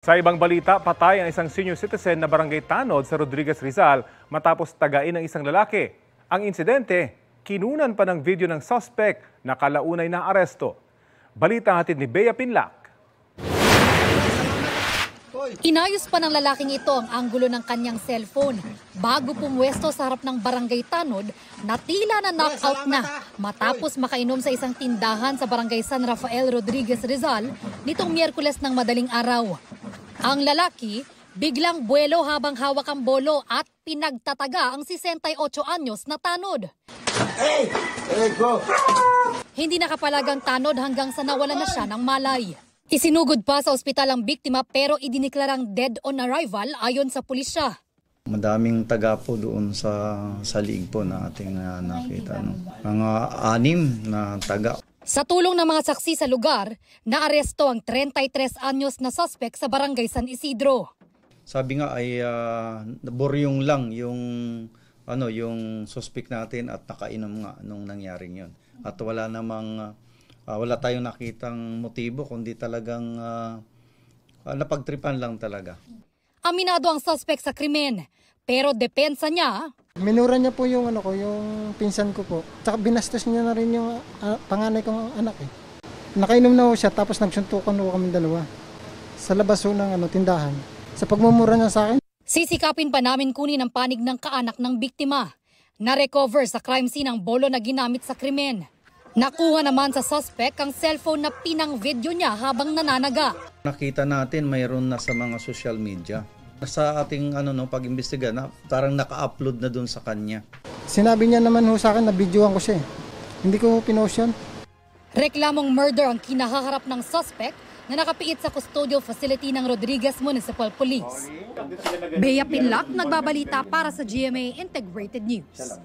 Sa ibang balita, patay ang isang senior citizen na barangay tanod sa Rodriguez, Rizal matapos tagain ng isang lalaki. Ang insidente, kinunan pa ng video ng suspect na kalaunay na aresto. Balita hatid ni Bea Pinlac. Inayos pa ng lalaking ito ang anggulo ng kanyang cellphone bago pumwesto sa harap ng barangay tanod na tila na knockout na matapos makainom sa isang tindahan sa barangay San Rafael, Rodriguez, Rizal nitong Miyerkules ng madaling araw. Ang lalaki biglang buwelo habang hawak ang bolo at pinagtataga ang 68 anyos na tanod. Hindi nakapalagang tanod hanggang sa nawala na siya ng malay. Isinugod pa sa ospital ang biktima pero idiniklarang dead on arrival ayon sa pulisya. Madaming taga po doon sa liig po na ating nakita. No? Mga 6 na taga. Sa tulong ng mga saksi sa lugar, naaresto ang 33 anyos na suspect sa barangay San Isidro. Sabi nga ay buryong lang yung suspect natin at nakainom nga nung nangyaring yun. At wala tayong nakitang motibo kundi talagang napagtripan lang talaga. Aminado ang suspect sa krimen, pero depensa niya. Minura niya po yung yung pinsan ko po. Tsaka binastos niya na rin yung panganay kong anak eh. Nakainom na ho siya tapos nagsuntukan ho kami dalawa. Sa labas ho ng tindahan. Sa pagmumura niya sa akin. Sisikapin pa namin kunin ang panig ng kaanak ng biktima. Na-recover sa crime scene ang bolo na ginamit sa krimen. Nakuha naman sa suspect ang cellphone na pinang-video niya habang nananaga. Nakita natin mayroon na sa mga social media. Sa ating pag-imbestiga na parang naka-upload na doon sa kanya. Sinabi niya naman ho sa akin na videoan ko siya. Hindi ko pinost yun. Reklamong murder ang kinahaharap ng suspect na nakapiit sa custodial facility ng Rodriguez Municipal Police. Bea Pinlac, nagbabalita para sa GMA Integrated News.